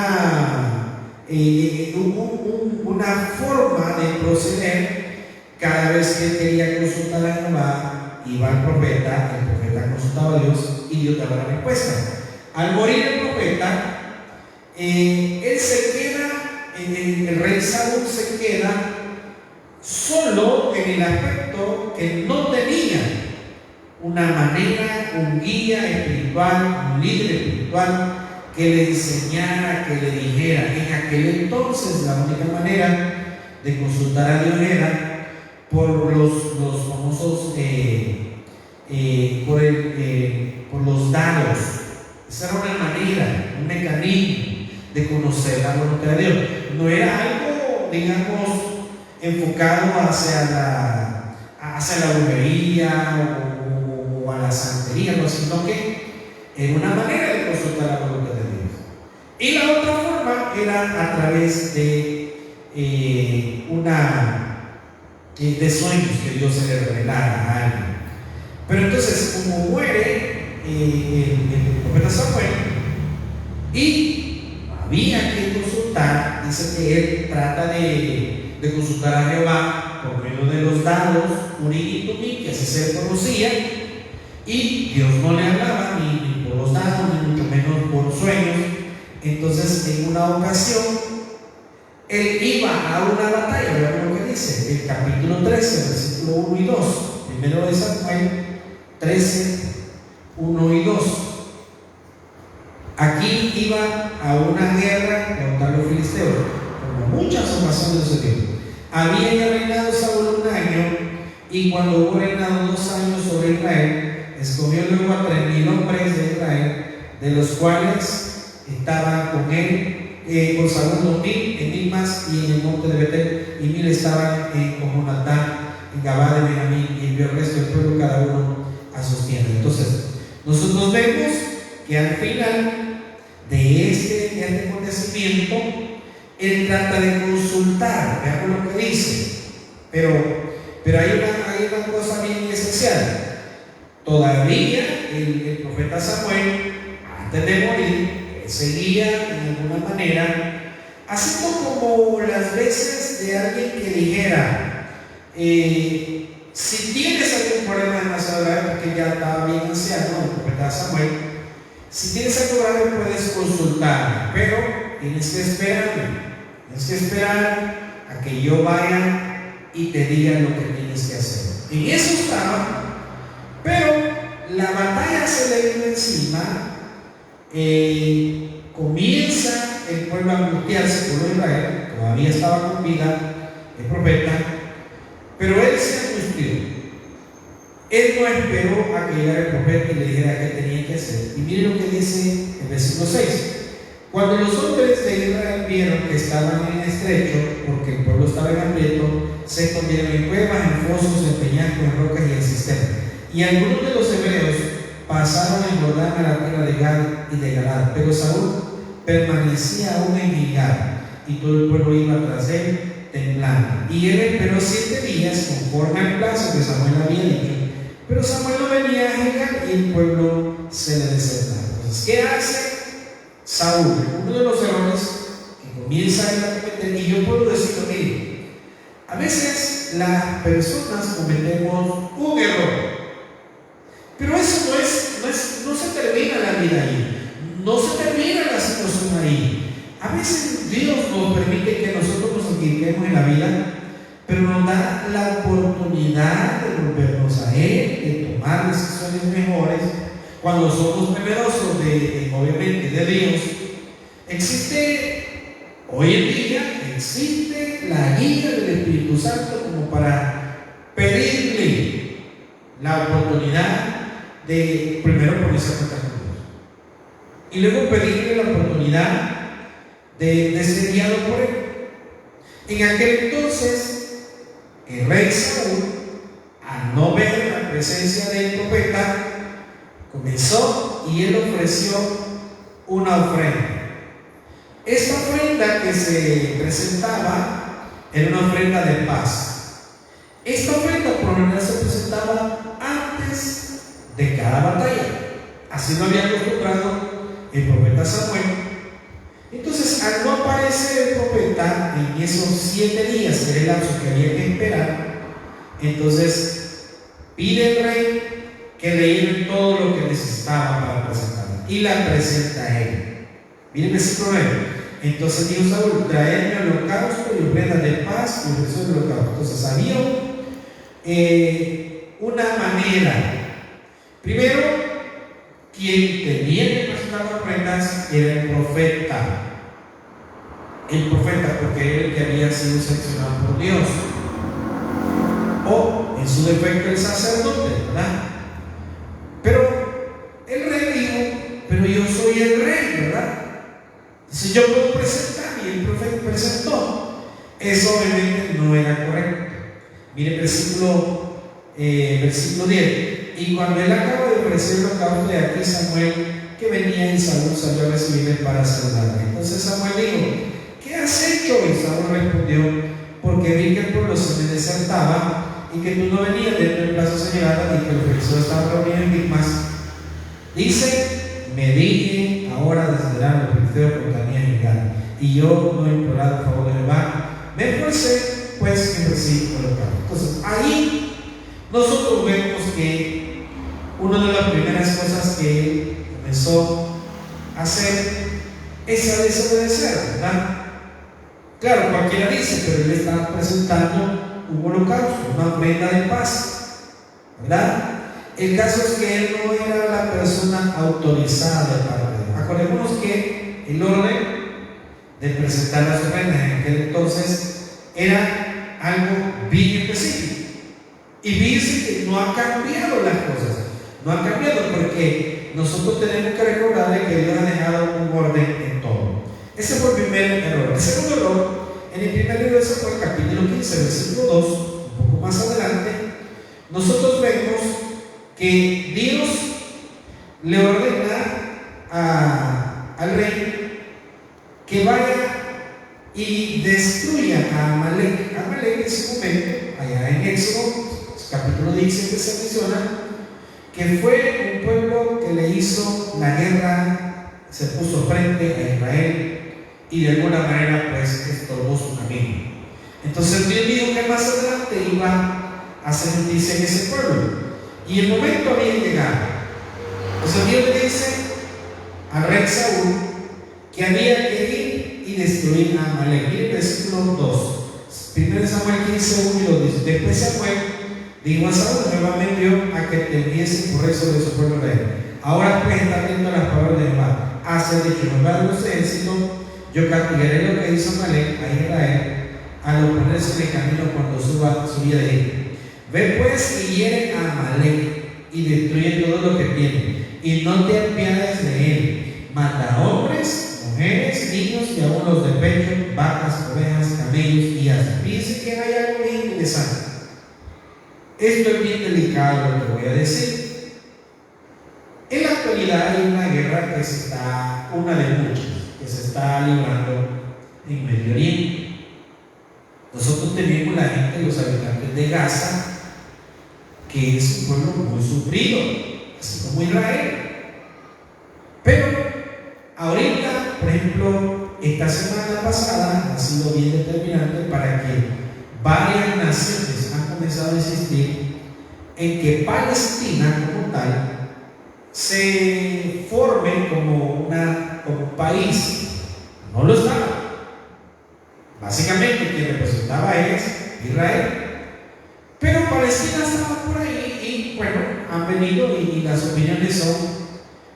forma de proceder, cada vez que él quería consultar a Jehová, iba al profeta, el profeta consultaba a Dios y Dios daba la respuesta. Al morir el profeta, él se queda, el rey Saúl se queda solo en el aspecto que no tenía una manera, un guía espiritual, un líder espiritual que le enseñara, que le dijera. En aquel entonces la única manera de consultar a Dios era por los famosos por los dados. Esa era una manera, un mecanismo de conocer la voluntad de Dios. No era algo, digamos, enfocado hacia la brujería o a la santería, no, sino que era una manera de consultar la voluntad de Dios. Y la otra forma era a través de sueños que Dios se le revelara a alguien. Pero entonces, como muere el profeta Samuel y había que consultar, dice que él trata de consultar a Jehová por medio de los dados, Urim y Tumim, que así se conocía, y Dios no le hablaba ni por los dados, ni mucho menos por sueños. Entonces, en una ocasión, él iba a una batalla. Vean lo que dice el capítulo 13, versículo 1 y 2. Primero de Samuel 13, 1 y 2. Aquí iba a una guerra contra los filisteos, como muchas ocasiones sucedió. Había ya reinado Saúl 1 año, y cuando hubo reinado 2 años sobre Israel, escogió luego a 3,000 hombres de Israel, de los cuales estaban con él, con Saúl 2,000 en Mimas y en el monte de Betel, y 1,000 estaban con Jonatán en Gabá de Benjamín, y envió el resto del pueblo cada uno a sus tiendas. Entonces, nosotros vemos que al final de este acontecimiento, él trata de consultar. Veamos lo que dice. Pero hay una cosa bien esencial. Todavía el profeta Samuel, antes de morir, seguía en alguna manera, así como las veces de alguien que dijera, si tienes algún problema demasiado grave, porque ya estaba bien anciano el profeta Samuel, si tienes algo grave puedes consultar, pero tienes que esperar a que yo vaya y te diga lo que tienes que hacer. En eso estaba, pero la batalla se le vino encima. Comienza el pueblo a angustiarse por Israel, todavía estaba con vida el profeta, pero él se angustió. Él no esperó a que llegara el profeta y le dijera qué tenía que hacer. Y miren lo que dice el versículo 6. Cuando los hombres de Israel vieron que estaban en estrecho, porque el pueblo estaba en aprieto, se escondieron en cuevas, en fosos, en peñascos, en rocas y en cisternas. Y algunos de los hebreos pasaron en Jordán a la tierra de Gad y de Galad, pero Saúl permanecía aún en Gilgal, y todo el pueblo iba tras él temblando. Y él esperó 7 días conforme al plazo que Samuel había dicho, pero Samuel no venía a Gilgal y el pueblo se le desertaba. Entonces, ¿qué hace Saúl? Uno de los errores que comienza a cometer, y yo puedo decirlo, mire, a veces las personas cometemos un error, pero eso no se termina la vida ahí, no se termina la situación ahí. A veces Dios nos permite que nosotros nos equivoquemos en la vida, pero nos da la oportunidad de volvernos a Él, de tomar decisiones mejores. Cuando somos temerosos obviamente de Dios, hoy en día existe la guía del Espíritu Santo como para pedirle la oportunidad de primero ponerse a cuenta con Dios y luego pedirle la oportunidad de ser guiado por Él. En aquel entonces, el rey Saúl, al no ver la presencia del profeta, comenzó y él ofreció una ofrenda. Esta ofrenda que se presentaba era una ofrenda de paz. Esta ofrenda por lo general se presentaba antes de cada batalla. Así lo había acostumbrado el profeta Samuel. Entonces, al no aparecer el profeta en esos 7 días, que era el lapso que había que esperar, entonces pide el rey que le lleven todo lo que necesitaba para presentarla, y la presenta a él. Miren el versículo 9. Entonces dijo Saúl: traedme holocausto y ofrendas de paz y ofreció el holocausto. Entonces había una manera. Primero, quien tenía que presentar las ofrendas era el profeta. El profeta, porque era el que había sido seleccionado por Dios. O, en su defecto, el sacerdote, ¿verdad? Pero el rey dijo: pero yo soy el rey, ¿verdad? Entonces yo puedo presentar, y el profeta presentó. Eso obviamente no era correcto. Miren versículo 10. Y cuando él acabó de ofrecer el holocausto, de aquí Samuel que venía, y Saúl salió a recibirle para saludarle. Entonces Samuel dijo: ¿qué has hecho? Y Saúl respondió: porque vi que el pueblo se me desertaba y que tú no venías dentro del plazo señalado y que el ejército estaba reunido en Micmas. Dice: me dije, ahora descenderán los filisteos contra mí en Gilgal, y yo no he implorado el favor de Jehová. Me esforcé pues en recibir el holocausto. Entonces ahí nosotros vemos que una de las primeras cosas que él comenzó a hacer es a desobedecer, ¿verdad? Claro, cualquiera dice, pero él estaba presentando un holocausto, una ofrenda de paz, ¿verdad? El caso es que él no era la persona autorizada de parte de Dios. Acordémonos que el orden de presentar las ofrendas en aquel entonces era algo bien específico. Y fíjense que no ha cambiado las cosas. No ha cambiado, porque nosotros tenemos que recordar que Dios ha dejado un orden en todo. Ese fue el primer error. El segundo error, en el primer libro de Samuel, capítulo 15, versículo 2, un poco más adelante, nosotros vemos que Dios le ordena al rey que vaya y destruya a Amalek. Amalek en ese momento, allá en Éxodo capítulo 17, se menciona que fue un pueblo que le hizo la guerra, se puso frente a Israel y de alguna manera pues estorbó su camino. Entonces Dios dijo que más adelante iba a hacer justicia en ese pueblo, y el momento había llegado. Entonces Dios le dice al rey Saúl que había que ir y destruir a Amalek. Miren el versículo 2, 1 Samuel 15, 1 y 2 dice: después Samuel dijo a Saúl: Jehová me envió a que te enviese por eso de su pueblo de él. Ahora pues está atento a las palabras de Jehová. Hace dicho Jehová de los ejércitos: yo castigaré lo que hizo Amalek a Israel al oponerse en el camino cuando subía de él. Ve pues y hiere a Amalek y destruye todo lo que tiene, y no te apiades de él. Mata hombres, mujeres, niños y aún los de pecho, vacas, ovejas, camellos y asnos. Fíjense que hay algo bien interesante. Esto es bien delicado lo que voy a decir. En la actualidad hay una guerra que se está, una de muchas, que se está librando en Medio Oriente. Nosotros tenemos la gente, los habitantes de Gaza, que es un pueblo muy sufrido, así como Israel. Pero ahorita, por ejemplo, esta semana pasada ha sido bien determinante para que varias naciones han comenzado a insistir en que Palestina como tal se forme como un país. No lo estaba. Básicamente quien representaba es Israel, pero Palestina estaba por ahí, y bueno, han venido, y las opiniones son: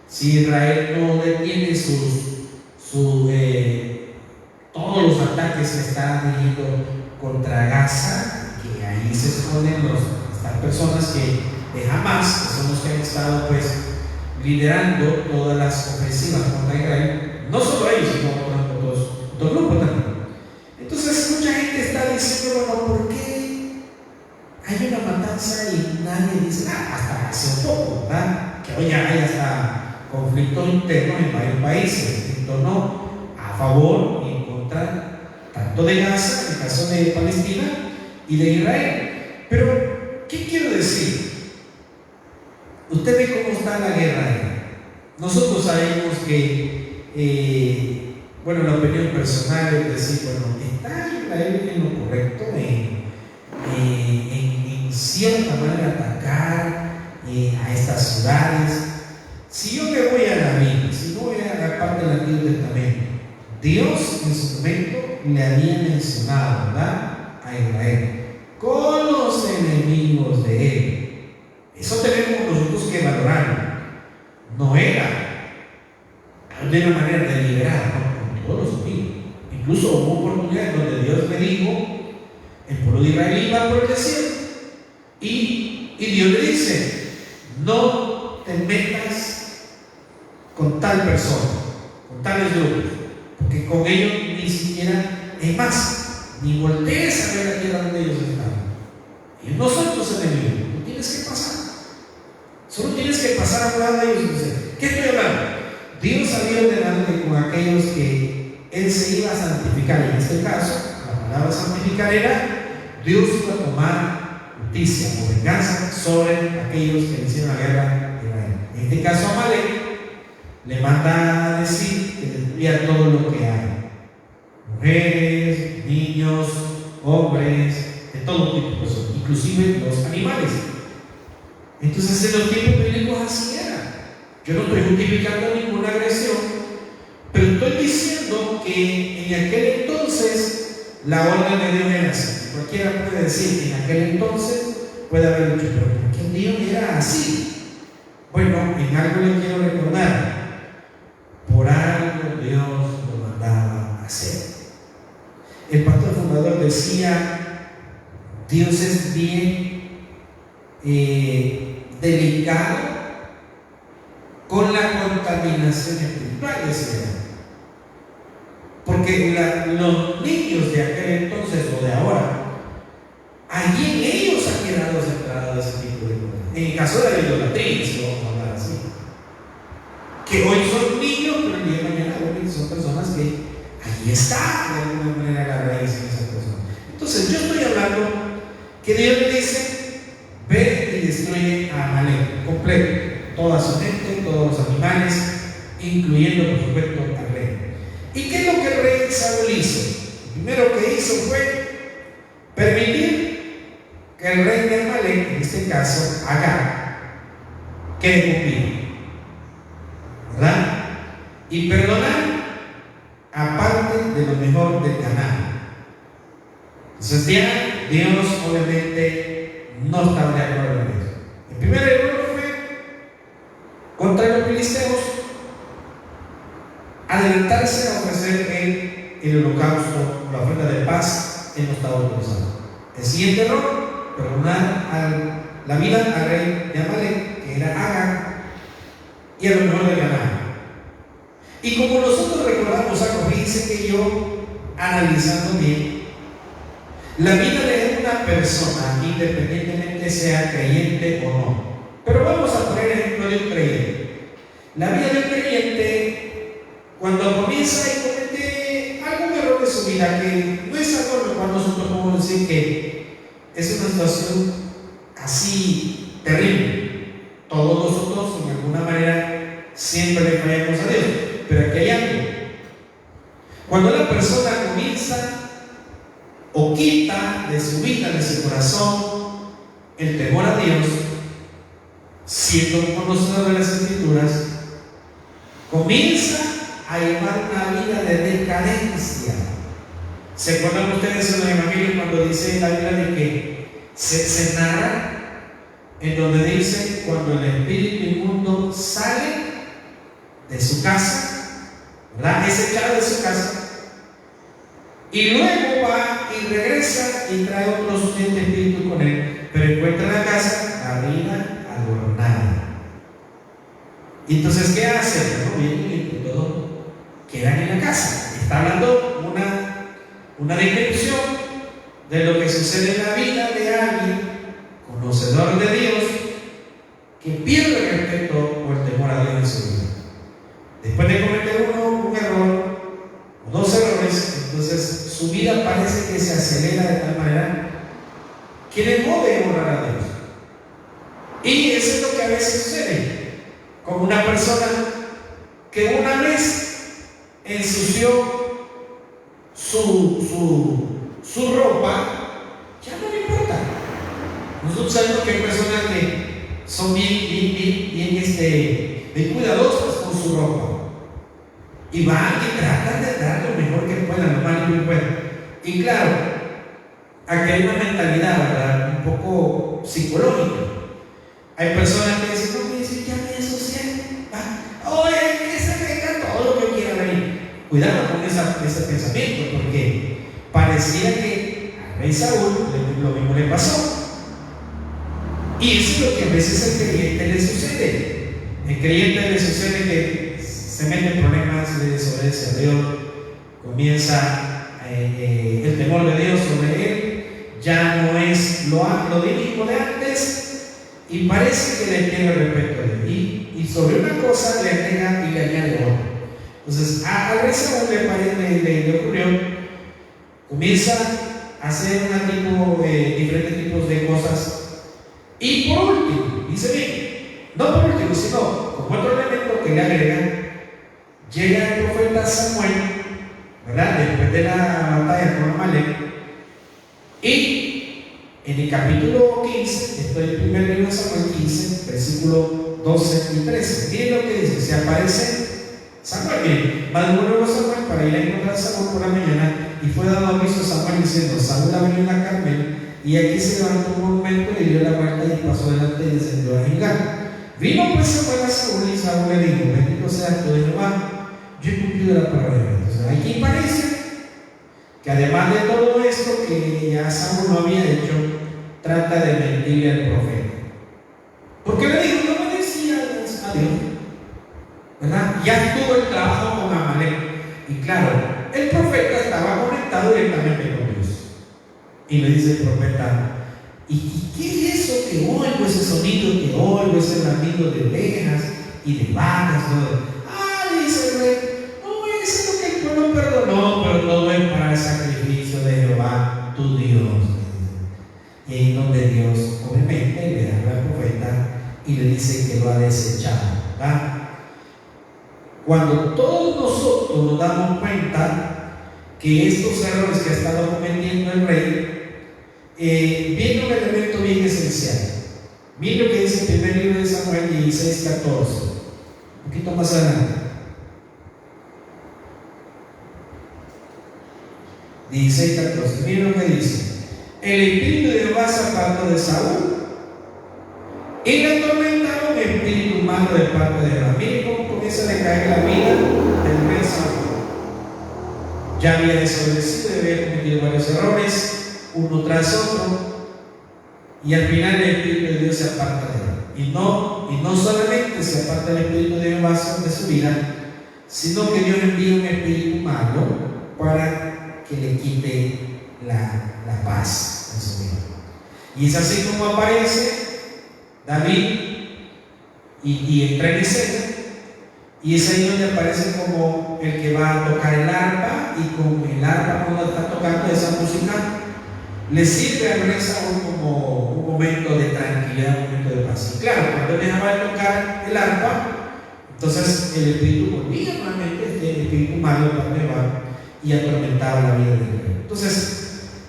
si Israel no detiene todos los ataques que están dirigiendo contra Gaza, que ahí se esconden estas personas que de Hamas, que son los que han estado pues liderando todas las ofensivas contra Israel, no solo ellos, sino otros grupos también. Entonces mucha gente está diciendo: bueno, ¿por qué hay una matanza y nadie dice nada? Hasta hace poco, ¿verdad? Que hoy hay hasta conflictos internos en varios países, no a favor y en contra tanto tanto de Gaza, en el caso de Palestina y de Israel. Pero, ¿qué quiero decir? Usted ve cómo está la guerra ahí. Nosotros sabemos que, bueno, la opinión personal es decir, bueno, está Israel en lo correcto en cierta manera atacar a estas ciudades. Si yo me voy a la Biblia, si no voy a la parte del Antiguo Testamento, Dios en su momento le había mencionado, ¿verdad?, a Israel con los enemigos de él. Eso tenemos nosotros que valorar. No era de una manera deliberada, ¿no?, con todos los enemigos. Incluso hubo oportunidades donde Dios le dijo: el pueblo de Israel iba por el desierto, y Dios le dice: no te metas con tal persona, con tales grupos, porque con ellos ni siquiera, es más, ni voltees a ver la tierra donde ellos están. Ellos no son tus enemigos, tú tienes que pasar. Solo tienes que pasar a un lado de ellos y decir: ¿qué estoy hablando? Dios había ordenado que con aquellos que Él se iba a santificar, en este caso, la palabra santificar era Dios iba a tomar justicia o venganza sobre aquellos que le hicieron la guerra a Israel. En este caso, Amalek le manda a decir que destruya todo lo que hay: mujeres, niños, hombres, de todo tipo de personas, inclusive los animales. Entonces, en los tiempos bíblicos así era. Yo no estoy justificando ninguna agresión, pero estoy diciendo que en aquel entonces la orden de Dios era así. Cualquiera puede decir que en aquel entonces puede haber dicho: pero ¿por qué Dios era así? Bueno, en algo le quiero recordar: por algo Dios lo mandaba a hacer. El pastor fundador decía: Dios es bien delicado con la contaminación espiritual, decía. Porque los niños de aquel entonces o de ahora, allí en ellos han quedado centrados ese tipo de cosas. En el caso de la idolatría, si vamos a hablar así, que hoy son niños, pero el día de mañana son personas que allí está de alguna manera la raíz de esa persona. Entonces, yo estoy hablando que Dios le dice: ve y destruye a Amalek completo, toda su gente, todos los animales, incluyendo por supuesto al rey. ¿Y qué es lo que el rey Saúl hizo? Lo primero que hizo fue permitir que el rey de Amalek, en este caso Agag, quede cumplido, ¿verdad? Y perdonar aparte de lo mejor del Canaán. Entonces ya Dios obviamente no estaba de acuerdo en eso. El primer error fue contra los filisteos adelantarse a ofrecer el holocausto, la ofrenda de paz en los estados cruzados. El siguiente error: perdonar la vida al rey de Amalek, que era Agag, y a lo mejor del Canaán. Y como nosotros recordamos algo, fíjense que yo, analizando bien, la vida de una persona, independientemente sea creyente o no, pero vamos a poner el ejemplo de un creyente. La vida de un creyente, cuando comienza y comete algún error de su vida que no es algo en lo cual nosotros podemos decir que es una situación así terrible. Todos nosotros, en alguna manera, siempre le fallamos a Dios. Pero aquí hay algo. Cuando la persona comienza o quita de su vida, de su corazón, el temor a Dios, siendo un conocedor de las Escrituras, comienza a llevar una vida de decadencia. ¿Se acuerdan ustedes en el Evangelio cuando dice la Biblia de que se narra en donde dice cuando el espíritu inmundo sale de su casa, ¿verdad? Es echado de su casa y luego va y regresa y trae otro sustento espíritu con él, pero encuentra la casa barrida, adornada. Y entonces, ¿qué hace? Bueno, bien, y todo quedan en la casa. Está hablando una descripción de lo que sucede en la vida de alguien conocedor de Dios que pierde el respeto o el temor a Dios en su vida. Después de cometer un error o dos errores, entonces su vida parece que se acelera de tal manera que dejó de honrar a Dios. Y eso es lo que a veces sucede con una persona que una vez ensució su ropa, ya no le importa. Nosotros sabemos que hay personas que son bien cuidadosas con su ropa y van y tratan de dar lo mejor que puedan, lo más que puedan. Y claro, aquí hay una mentalidad, ¿verdad?, un poco psicológica. Hay personas que dicen, no, ya me asocié, oye, que se venga todo lo que quiera venir. Cuidado con ese pensamiento, porque parecía que al rey Saúl lo mismo le pasó. Y eso es lo que a veces al creyente le sucede. El creyente le sucede que se mete en problemas, le desobedece a Dios, comienza el temor de Dios sobre él, ya no es lo mismo de antes, y parece que le tiene respeto a Dios. Y sobre una cosa le agrega y le añade otra. Entonces, al rey Saúl le ocurrió, comienza a hacer diferentes tipos de cosas. Y por último, dice bien, no por último, sino como otro elemento que le agrega, llega el profeta Samuel, ¿verdad?, después de la batalla con Amalek, y en el capítulo 15, esto es el primer libro de Samuel 15, versículo 12 y 13. Miren lo que dice: se aparece Samuel, miren, madrugó Samuel para ir a encontrar a Samuel por la mañana, y fue dado aviso a Samuel diciendo: Saúl ha venido en la Carmel. Y aquí se levantó un momento, le dio la vuelta y pasó delante y descendió a Gilgal. Vino pues Samuel a Saúl, y Saúl le dijo: bendito sea tú de Jehová, yo he cumplido la palabra de Dios. Entonces, aquí parece que además de todo esto que ya Saúl no había hecho, trata de mentirle al profeta. Porque le dijo: no me decía a Dios, ¿verdad? Ya tuvo el trabajo con Amalek. Y claro, el profeta estaba conectado directamente con Dios. Y le dice el profeta: ¿y qué es eso que oigo, ese sonido que oigo, ese latido de ovejas y de vacas? Dice el rey: no, eso es lo que el pueblo perdonó, pero todo es para el sacrificio de Jehová, tu Dios. Y ahí donde Dios, obviamente, le habla al profeta y le dice que lo ha desechado, ¿verdad? Cuando todos nosotros nos damos cuenta que estos errores que ha estado cometiendo el rey, viene un elemento bien esencial. Miren lo que dice el primer libro de Samuel 16:14, un poquito más adelante. 16:14, miren lo que dice: el espíritu de Jehová se apartó de Saúl, y le atormentaba un espíritu malo de parte de Jehová. Miren cómo comienza a decaer la vida del rey Saúl. Ya había desobedecido, había cometido varios errores, uno tras otro, y al final el espíritu de Dios se aparta de él. Y no solamente se aparta el espíritu de Jehová de su vida, sino que Dios envía un espíritu malo para que le quite la paz en su vida. Y es así como aparece David y entra en escena, y es ahí donde aparece como el que va a tocar el arpa, y con el arpa, cuando está tocando esa música, le sirve al rey Saúl como un momento de tranquilidad, un momento de paz. Y claro, cuando él dejaba de tocar el arpa, entonces el espíritu volvía nuevamente, el espíritu malo y atormentaba la vida del rey. Entonces,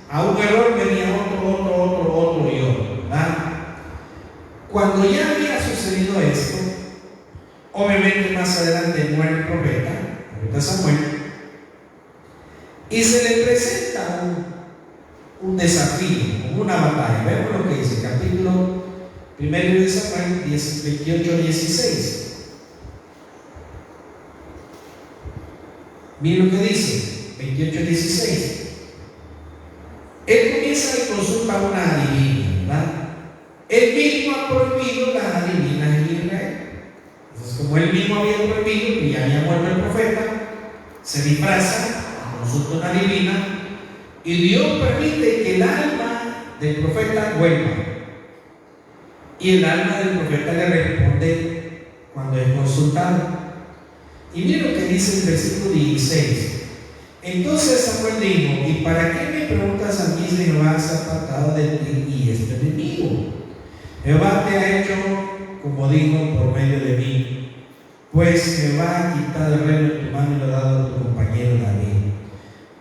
a un error venía otro y otro, ¿verdad? Cuando ya había sucedido esto, obviamente más adelante muere el profeta Samuel, y se le presenta un desafío, una batalla. Vemos lo que dice el capítulo 1 de Samuel 28-16. Miren lo que dice 28-16. Él comienza y consulta a una adivina, ¿verdad? Él mismo ha prohibido las adivinas en Israel. Entonces, como él mismo había prohibido, y ya había muerto el profeta, se disfraza, consulta a una adivina, y Dios permite que el alma del profeta vuelva. Y el alma del profeta le responde cuando es consultado. Y mira lo que dice el versículo 16. Entonces Samuel dijo: y ¿para qué me preguntas a mí si Jehová se ha apartado de ti y es tu enemigo? Jehová te ha hecho, como dijo, por medio de mí, pues Jehová ha quitado el reino de tu mano y lo ha dado a tu compañero David.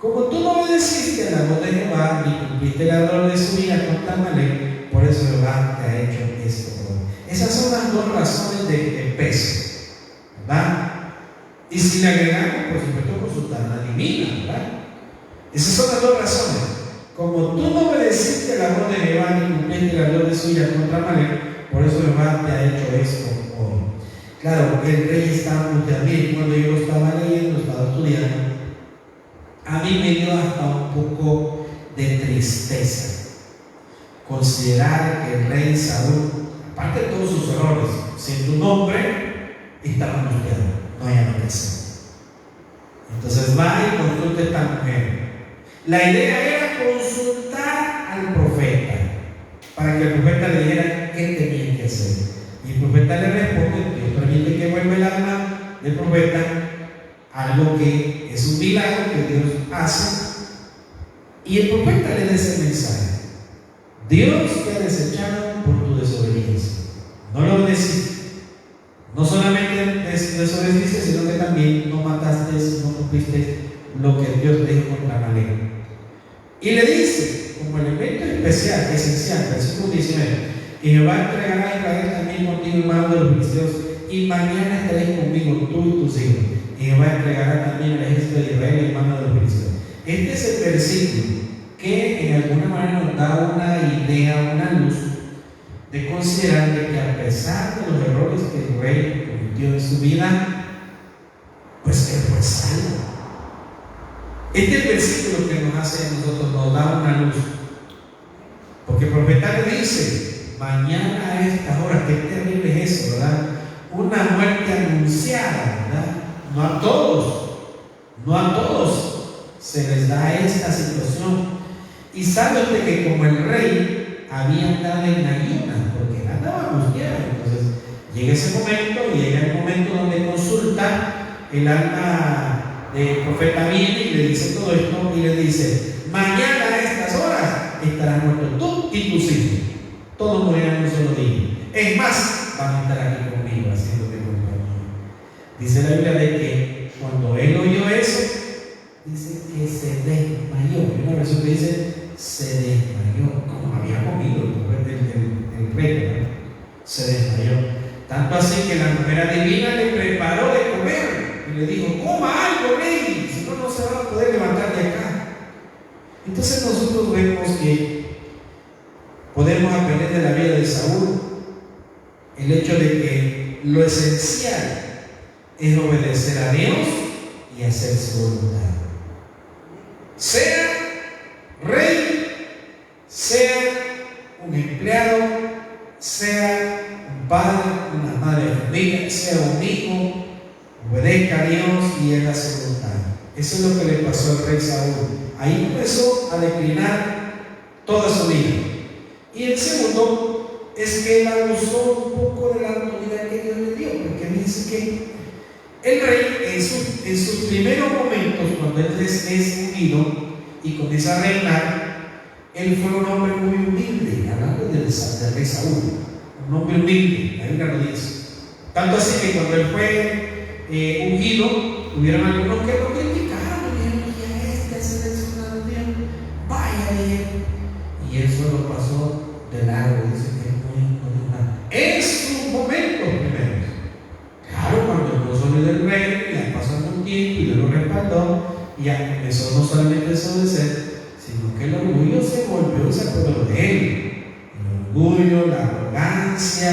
Como tú no obedeciste a la voz de Jehová, ni cumpliste el ardor de su vida contra Amalek, por eso Jehová te ha hecho esto. Esas son las dos razones de peso, ¿verdad? Y si le agregamos, por supuesto, consultar la divina, ¿verdad? Esas son las dos razones. Como tú no obedeciste a la voz de Jehová, ni cumpliste el ardor de su vida contra Amalek, por eso Jehová te ha hecho esto hoy. Claro, el rey estaba muy también. Cuando yo lo estaba leyendo, estaba estudiando, a mí me dio hasta un poco de tristeza considerar que el rey Saúl, aparte de todos sus errores, siendo un hombre, estaba angustiado, no había nada que hacer. Entonces va y consulta a esta mujer. La idea era consultar al profeta para que el profeta le dijera qué tenía que hacer. Y el profeta le responde, Dios permite que vuelva el alma del profeta, algo que es un milagro que Dios hace, y el profeta le da ese mensaje: Dios te ha desechado por tu desobediencia. No lo obedeciste, no solamente desobedeciste, sino que también no mataste, no cumpliste lo que Dios te dijo contra Amalek. Y le dice, como elemento especial, esencial, versículo 19: y Jehová entregará a Israel también contigo en mano de los filisteos, y mañana estaréis conmigo tú y tus hijos. Y Jehová entregará también el ejército de Israel en mano de los filisteos. Este es el versículo que en alguna manera nos da una idea, una luz de considerar de que a pesar de los errores que el rey cometió en su vida, pues él fue salvo. Este es el versículo que nos hace a nosotros, nos da una luz, porque el profeta le dice: mañana a esta hora. Qué terrible es eso, ¿verdad? Una muerte anunciada, ¿verdad? No a todos se les da esta situación. Y sabe usted que como el rey había andado en ayunas, porque él andaba angustiado, entonces llega ese momento, y llega el momento donde consulta, el alma del profeta viene y le dice todo esto, y le dice: mañana a estas horas estarás muerto tú y tus hijos, todos morirán en un solo día. Es más, van a estar aquí conmigo haciéndote compañía. Dice la Biblia de que cuando él oyó eso, dice que se desmayó. Hay una versión que dice se desmayó, como había comido el rey, ¿no? Se desmayó. Tanto así que la mujer adivina le preparó de comer y le dijo: coma algo, rey, si no, no se va a poder levantar de acá. Entonces nosotros vemos que podemos aprender de la vida de Saúl el hecho de que lo esencial es obedecer a Dios y hacer su voluntad. Sea rey, sea un empleado, sea un padre, una madre de familia, sea un hijo, obedezca a Dios y él hace su voluntad. Eso es lo que le pasó al rey Saúl. Ahí empezó a declinar toda su vida. Y el segundo es que él abusó un poco de la autoridad que Dios le dio, porque dice que el rey en sus primeros momentos, cuando él es ungido y comienza a reinar, él fue un hombre muy humilde, hablando del rey Saúl, un hombre humilde, la Biblia lo dice. Tanto así que cuando él fue ungido, hubieron algunos que lo criticaron, y dijeron: ya este es el seleccionado de Dios, vaya bien. Y él solo pasó de largo, dice que no dijo nada. En sus momentos primero. Claro, cuando el gozo del rey, ya pasó un tiempo y Dios lo respaldó, y ya empezó no solamente a desobedecer, sino que el orgullo se volvió y se apoderó de él. El orgullo, la arrogancia,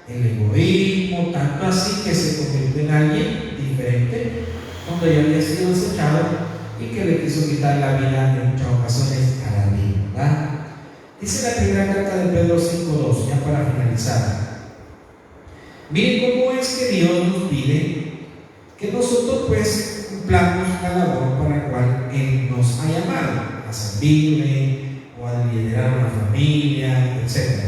el egoísmo, tanto así que se convirtió en alguien diferente cuando ya había sido desechado y que le quiso quitar la vida en muchas ocasiones a la vida, ¿verdad? Dice la primera carta de Pedro 5:2, ya para finalizar. Miren cómo es que Dios nos pide que nosotros pues cumplamos la labor para la cual Él nos ha llamado, a servirle o a liderar una familia, etc.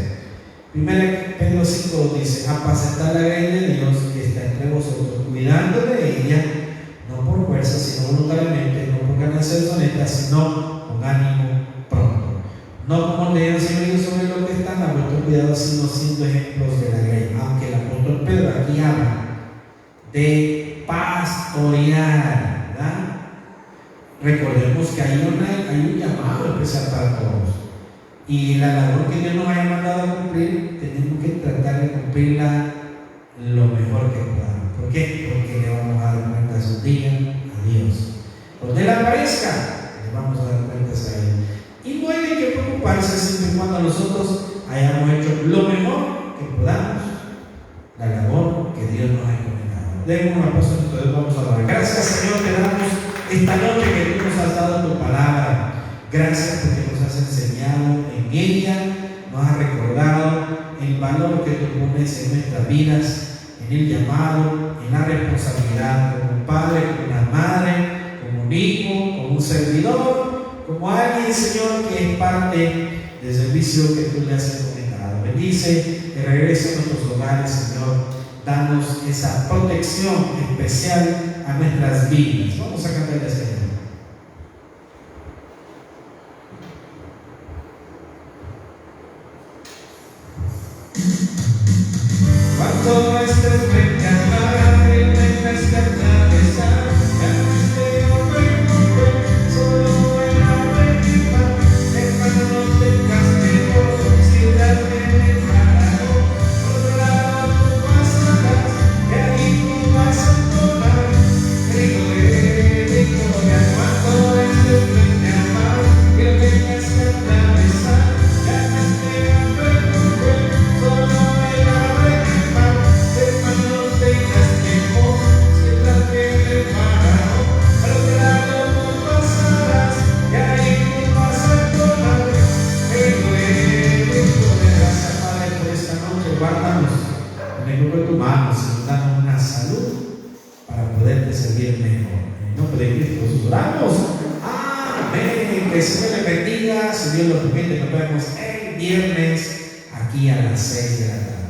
Primera Pedro 5:2 dice: apacentar la grey de Dios que está entre vosotros, cuidando de ella, no por fuerza, sino voluntariamente, no por ganancias honestas, sino con con ánimo pronto. No como leer el Señor sobre lo que están, a vuestro cuidado, sino siendo ejemplos de la ley. Aunque el apóstol Pedro aquí habla de pastorear, ¿verdad? Recordemos que hay un llamado especial para todos. Y la labor que Dios nos haya mandado a cumplir, tenemos que tratar de cumplirla lo mejor que podamos. ¿Por qué? Porque le vamos a dar cuentas un día a Dios. Donde Él aparezca, le vamos a dar cuentas a Él. Y no hay de qué preocuparse siempre y cuando nosotros hayamos hecho lo mejor que podamos, la labor que Dios nos ha encomendado. Demos una pausa, entonces vamos a orar. Gracias, Señor, te damos esta noche que tú nos has dado tu palabra. Gracias porque nos has enseñado en ella, nos has recordado el valor que tú pones en nuestras vidas, en el llamado, en la responsabilidad como un padre, como una madre, como un hijo, como un servidor, como alguien, Señor, que es parte del servicio que tú le has encomendado. Bendice el regreso a nuestros hogares, Señor. Danos esa protección especial a nuestras vidas. Vamos a cantar el Señor. Cuando estés frente al mar y tengas que atravesar, ya no esté preocupado, solo el agua y pan. Hermano, no tengas tiempo, si darte el parado, por otro lado tú pasarás, y ahí tú vas a tomar. Grito de victoria cuando estés frente al mar y tengas que atravesar, ya no esté preocupado, solo el agua y pan. Hermano, no tengas tiempo, siéntate preparado, al otro lado tú pasarás, y ahí tú vas a tomar. Gracias, Padre, por esta noche. Guárdanos en el grupo de tu mano, Señor, danos una salud para poderte servir mejor. En el nombre de Cristo Jesús oramos. Amén. Que el Señor le bendiga. Si Dios lo permite, nos vemos el viernes aquí a las 6 de la tarde.